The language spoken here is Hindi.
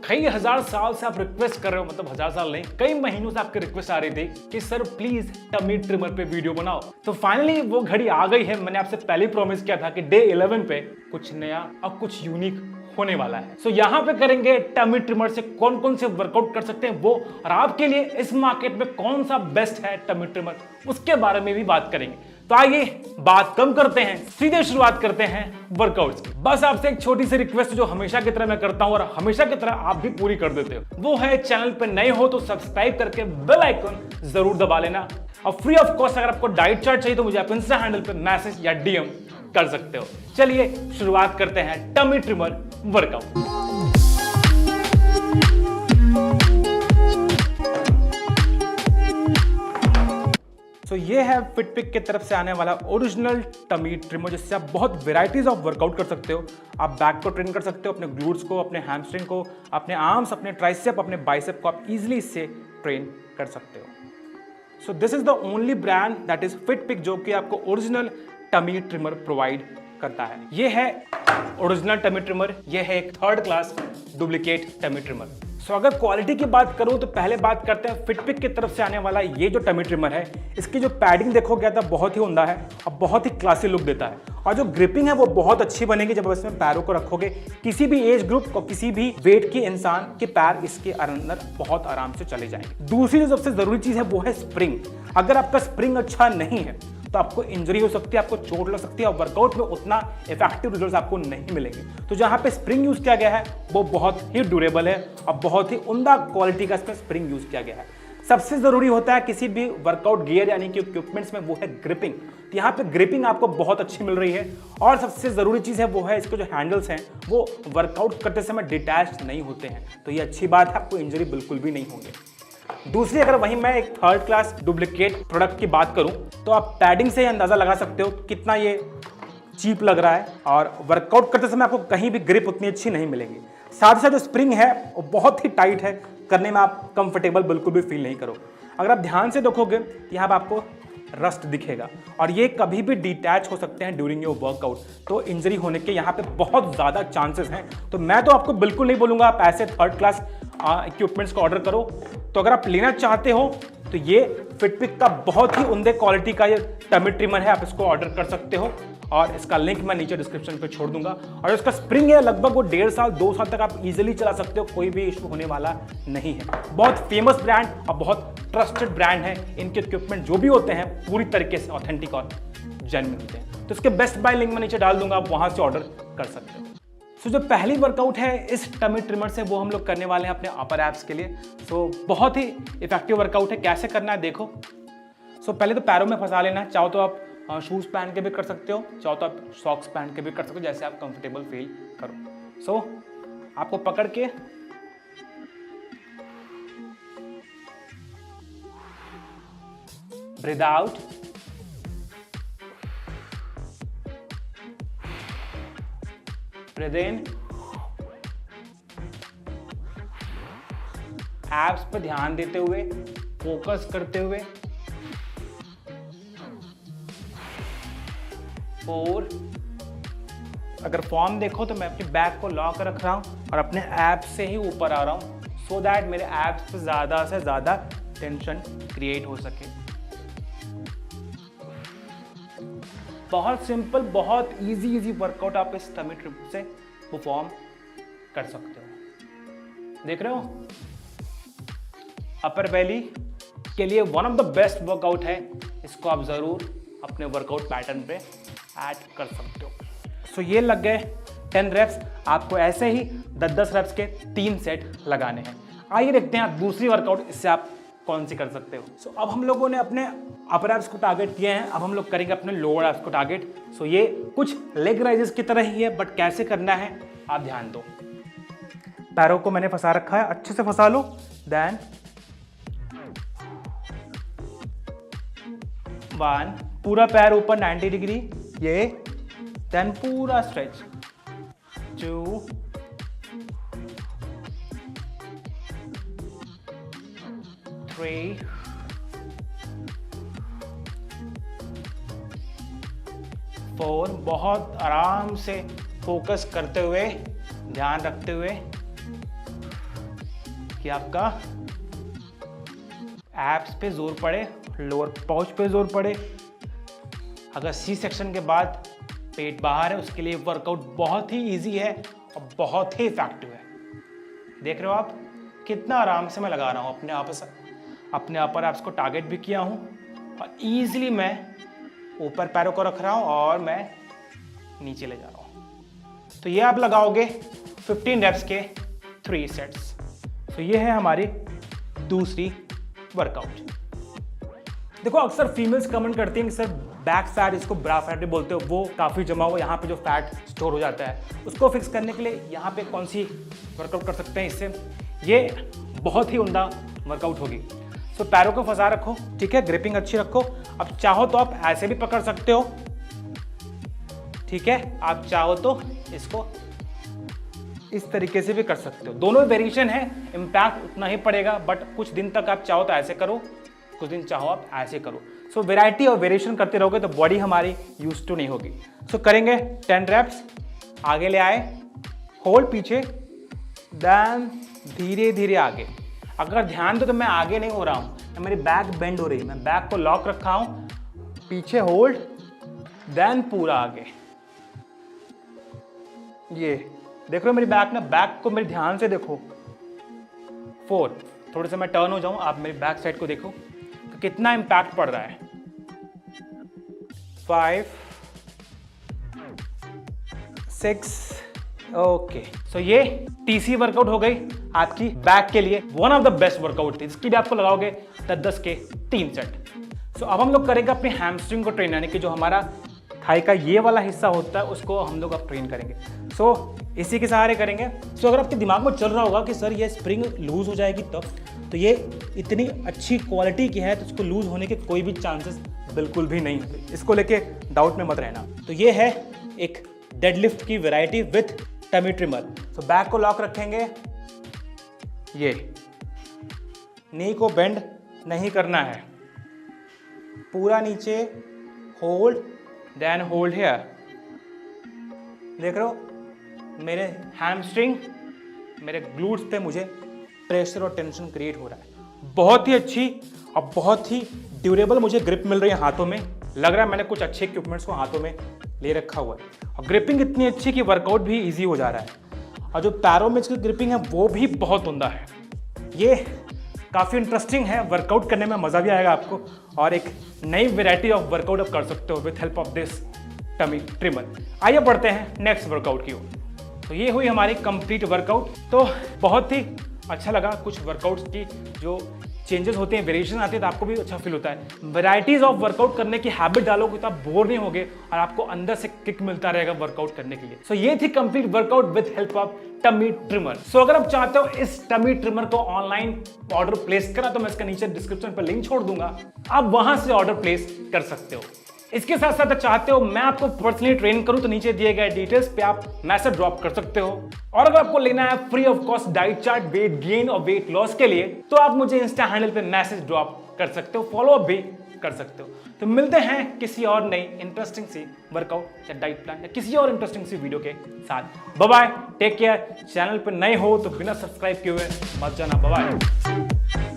कई हजार साल से आप रिक्वेस्ट कर रहे हो, मतलब हजार साल नहीं, कई महीनों से आपकी रिक्वेस्ट आ रही थी कि सर प्लीज टमी ट्रिमर पे वीडियो बनाओ। तो फाइनली वो घड़ी आ गई है। मैंने आपसे पहले प्रॉमिस किया था कि डे 11 पे कुछ नया और कुछ यूनिक होने वाला है। सो यहाँ पे करेंगे टमी ट्रिमर से कौन कौन से वर्कआउट कर सकते हैं वो, और आपके लिए इस मार्केट में कौन सा बेस्ट है टमी ट्रिमर, उसके बारे में भी बात करेंगे। तो आइए बात कम करते हैं, सीधे शुरुआत करते हैं वर्कआउट्स की। बस आपसे एक छोटी सी रिक्वेस्ट जो हमेशा की तरह मैं करता हूं और हमेशा की तरह आप भी पूरी कर देते हो, वो है चैनल पे नए हो तो सब्सक्राइब करके बेल आइकन जरूर दबा लेना। और फ्री ऑफ कॉस्ट अगर आपको डाइट चार्ट चाहिए तो मुझे आप इंस्टा हैंडल पे मैसेज या डीएम कर सकते हो। चलिए शुरुआत करते हैं टमी ट्रिमर वर्कआउट। तो ये है फिटपिक की तरफ से आने वाला ओरिजिनल टमी ट्रिमर, जिससे आप बहुत वेराइटीज ऑफ वर्कआउट कर सकते हो। आप बैक को ट्रेन कर सकते हो, अपने ग्लूट्स को, अपने हैमस्ट्रिंग को, अपने आर्म्स, अपने ट्राइसेप, अपने बाइसेप को आप इजीली इससे ट्रेन कर सकते हो। So this is the only brand that is FitPick जो कि आपको ओरिजिनल टमी ट्रिमर प्रोवाइड करता है। ये है ओरिजिनल टमी ट्रिमर, ये है एक third class duplicate tummy trimmer. So अगर क्वालिटी की बात करूं तो पहले बात करते हैं फिटपिक की तरफ से आने वाला ये जो टमी ट्रिमर है। इसकी जो पैडिंग देखोगे तो बहुत ही उम्दा है और बहुत ही क्लासी लुक देता है, और जो ग्रिपिंग है वो बहुत अच्छी बनेगी जब इसमें पैरों को रखोगे। किसी भी एज ग्रुप और किसी भी वेट के इंसान के पैर इसके अंदर बहुत आराम से चले जाएंगे। दूसरी जो सबसे जरूरी चीज है वो है स्प्रिंग। अगर आपका स्प्रिंग अच्छा नहीं है तो आपको इंजरी हो सकती है, आपको चोट लग सकती है और वर्कआउट में उतना इफेक्टिव रिजल्ट्स आपको नहीं मिलेंगे। तो जहां पे स्प्रिंग यूज किया गया है वो बहुत ही ड्यूरेबल है और बहुत ही उम्दा क्वालिटी का इसमें स्प्रिंग यूज किया गया है। सबसे जरूरी होता है किसी भी वर्कआउट गियर यानी कि इक्विपमेंट्स में, वो है ग्रिपिंग। तो यहाँ पे ग्रिपिंग आपको बहुत अच्छी मिल रही है, और सबसे जरूरी चीज है वो है इसके जो हैंडल्स हैं वो वर्कआउट करते समय डिटैच नहीं होते हैं। तो ये अच्छी बात है, आपको इंजरी बिल्कुल भी नहीं होंगे। दूसरी, अगर वहीं मैं एक थर्ड क्लास डुप्लीकेट प्रोडक्ट की बात करूं तो आप पैडिंग से ही अंदाजा लगा सकते हो कितना ये चीप लग रहा है, और वर्कआउट करते समय आपको कहीं भी ग्रिप उतनी अच्छी नहीं मिलेगी। साथ ही साथ जो स्प्रिंग है वो बहुत ही टाइट है, करने में आप कंफर्टेबल बिल्कुल भी फील नहीं करो। अगर आप ध्यान से देखोगे तो यहाँ पर आपको रस्ट दिखेगा, और ये कभी भी डिटैच हो सकते हैं ड्यूरिंग योर वर्कआउट, तो इंजरी होने के यहाँ पे बहुत ज़्यादा चांसेस हैं। तो मैं तो आपको बिल्कुल नहीं बोलूँगा आप ऐसे थर्ड क्लास इक्विपमेंट्स को ऑर्डर करो। तो अगर आप लेना चाहते हो तो ये फिटपिक का बहुत ही उम्दे क्वालिटी का ये टमी ट्रिमर है, आप इसको ऑर्डर कर सकते हो, और इसका लिंक मैं नीचे डिस्क्रिप्शन पे छोड़ दूंगा। और इसका स्प्रिंग है लगभग वो 1.5 साल 2 साल तक आप इजीली चला सकते हो, कोई भी इशू होने वाला नहीं है। बहुत फेमस ब्रांड और बहुत ट्रस्टेड ब्रांड है। इनके इक्विपमेंट जो भी होते हैं पूरी तरीके से ऑथेंटिक और जेन्युइन होते हैं। तो इसके बेस्ट बाय लिंक मैं नीचे डाल दूंगा, आप वहां से ऑर्डर कर सकते हो। सो जो पहली वर्कआउट है इस टमी ट्रिमर से वो हम लोग करने वाले हैं अपने अपर एब्स के लिए। सो बहुत ही इफेक्टिव वर्कआउट है। कैसे करना है देखो। सो पहले तो पैरों में फंसा लेना है। चाहो तो आप शूज पहन के भी कर सकते हो, चाहो तो आप सॉक्स पहन के भी कर सकते हो, जैसे आप कंफर्टेबल फील करो। सो आपको पकड़ के ब्रीथ आउट, ब्रीथ इन, एब्स पर ध्यान देते हुए, फोकस करते हुए, 4। अगर फॉर्म देखो तो मैं अपनी बैक को लॉक रख रहा हूं और अपने एब्स से ही ऊपर आ रहा हूं, सो दैट मेरे एब्स पे ज्यादा से ज्यादा टेंशन क्रिएट हो सके। बहुत सिंपल, बहुत इजी वर्कआउट आप इस टमी ट्रिमर से परफॉर्म कर सकते हो। देख रहे हो, अपर बेली के लिए one of the best workout है। इसको आप जरूर अपने वर्कआउट पैटर्न पे ऐड कर सकते हो। सो ये लग गए 10 रेप्स। आपको ऐसे ही 10-10 रेप्स के 3 सेट लगाने हैं। आइए देखते हैं आप दूसरी वर्कआउट इससे आप कौन सी कर सकते हो। सो अब हम लोगों ने अपने अपर एब्स को टारगेट किए हैं, अब हम लोग करेंगे अपने लोअर एब्स को टारगेट। सो ये कुछ लेग राइजेस की तरह ही है, बट कैसे करना है आप ध्यान दो। पैरों को मैंने फंसा रखा है, अच्छे से फंसा लो। देन 1, पूरा पैर ऊपर 90 डिग्री, ये। देन पूरा स्ट्रेच, 2, 3, 4। बहुत आराम से फोकस करते हुए, ध्यान रखते हुए, कि आपका एब्स पे जोर पड़े, लोअर पाउच पे जोर पड़े। अगर सी सेक्शन के बाद पेट बाहर है, उसके लिए वर्कआउट बहुत ही इजी है और बहुत ही इफेक्टिव है। देख रहे हो आप कितना आराम से मैं लगा रहा हूँ अपने अपर एब्स को टारगेट भी किया हूँ और इजीली मैं ऊपर पैरों को रख रहा हूँ और मैं नीचे ले जा रहा हूँ। तो ये आप लगाओगे 15 रेप्स के 3 सेट्स। तो ये है हमारी दूसरी वर्कआउट। देखो अक्सर फीमेल्स कमेंट करती हैं कि सर बैक फैट, इसको ब्रा फैट भी बोलते हो, वो काफ़ी जमा हुआ यहाँ पे जो फैट स्टोर हो जाता है, उसको फिक्स करने के लिए यहाँ पे कौन सी वर्कआउट कर सकते हैं इससे। ये बहुत ही उम्दा वर्कआउट होगी। तो पैरों को फंसा रखो, ठीक है, ग्रिपिंग अच्छी रखो। अब चाहो तो आप ऐसे भी पकड़ सकते हो, ठीक है, आप चाहो तो इसको इस तरीके से भी कर सकते हो। दोनों वेरिएशन है, इम्पैक्ट उतना ही पड़ेगा, बट कुछ दिन तक आप चाहो तो ऐसे करो, कुछ दिन चाहो आप ऐसे करो। सो वेराइटी और वेरिएशन करते रहोगे तो बॉडी हमारी यूज टू नहीं होगी। सो करेंगे 10 रेप्स, आगे ले आए, होल्ड पीछे, देन धीरे धीरे आगे। अगर ध्यान दो तो मैं आगे नहीं हो रहा हूं, मेरी बैक बेंड हो रही है, मैं बैक को लॉक रखा हूं, पीछे होल्ड, देन पूरा आगे। ये देख रहे हो मेरी बैक ना, बैक को मेरे ध्यान से देखो। 4, थोड़े से मैं टर्न हो जाऊं, आप मेरी बैक साइड को देखो तो कितना इंपैक्ट पड़ रहा है। 5, 6, ओके। सो ये तीसरी वर्कआउट हो गई आपकी बैक के लिए, one of the best workout थी, जिसकी भी आपको लगाओगे 10-10 के 3 सेट। सो अब हम लोग करेंगे अपनी हैमस्ट्रिंग को ट्रेन, यानी कि जो हमारा थाई का ये वाला हिस्सा होता है उसको हम लोग अब ट्रेन करेंगे। सो इसी के सहारे करेंगे। सो अगर आपके दिमाग में चल रहा होगा कि सर ये स्प्रिंग लूज हो जाएगी तब, तो ये इतनी अच्छी क्वालिटी की है तो इसको लूज होने के कोई भी चांसेस बिल्कुल भी नहीं होते, इसको लेके डाउट में मत रहना। तो ये है एक डेडलिफ्ट की वैरायटी विथ टमी ट्रिमर। तो बैक को लॉक रखेंगे, ये नी को बेंड नहीं करना है, पूरा नीचे होल्ड, देन होल्ड हियर। देख रहे हो मेरे हैमस्ट्रिंग, मेरे ग्लूट्स पे मुझे प्रेशर और टेंशन क्रिएट हो रहा है। बहुत ही अच्छी और बहुत ही ड्यूरेबल मुझे ग्रिप मिल रही है हाथों में। लग रहा है मैंने कुछ अच्छे इक्विपमेंट्स को हाथों में ले रखा हुआ है और ग्रिपिंग इतनी अच्छी कि वर्कआउट भी इजी हो जा रहा है और जो पैरों में इसकी ग्रिपिंग है वो भी बहुत उम्दा है। ये काफ़ी इंटरेस्टिंग है, वर्कआउट करने में मज़ा भी आएगा आपको और एक नई वेराइटी ऑफ वर्कआउट आप कर सकते हो with help of this tummy trimmer. आइए बढ़ते हैं नेक्स्ट वर्कआउट की ओर। तो ये हुई हमारी कंप्लीट वर्कआउट। तो बहुत ही अच्छा लगा, कुछ वर्कआउट्स की जो चेंजेस होते हैं, वेरिएशन आते हैं तो आपको भी अच्छा फील होता है। वैराइटीज ऑफ वर्कआउट करने की हैबिट डालोगे तो आप बोर नहीं होगे और आपको अंदर से किक मिलता रहेगा वर्कआउट करने के लिए। सो ये थी complete workout with help of tummy trimmer. So अगर आप चाहते हो इस टमी ट्रिमर को ऑनलाइन ऑर्डर प्लेस करना तो मैं इसका नीचे डिस्क्रिप्शन पर लिंक छोड़ दूंगा, आप वहां से ऑर्डर प्लेस कर सकते हो। इसके साथ साथ चाहते हो मैं आपको पर्सनली ट्रेन करूं तो नीचे दिए गए डिटेल्स पे आप मैसेज ड्रॉप कर सकते हो। और अगर आपको लेना है free of cost diet chart weight gain और वेट लॉस के लिए तो आप मुझे इंस्टा हैंडल पे मैसेज ड्रॉप कर सकते हो, फॉलो अप भी कर सकते हो। तो मिलते हैं किसी और नई इंटरेस्टिंग सी वर्कआउट या डाइट प्लान या किसी और इंटरेस्टिंग सी वीडियो के साथ। Bye bye, take care. Channel पर नए हो तो बिना सब्सक्राइब किए हुए मत जाना। Bye bye.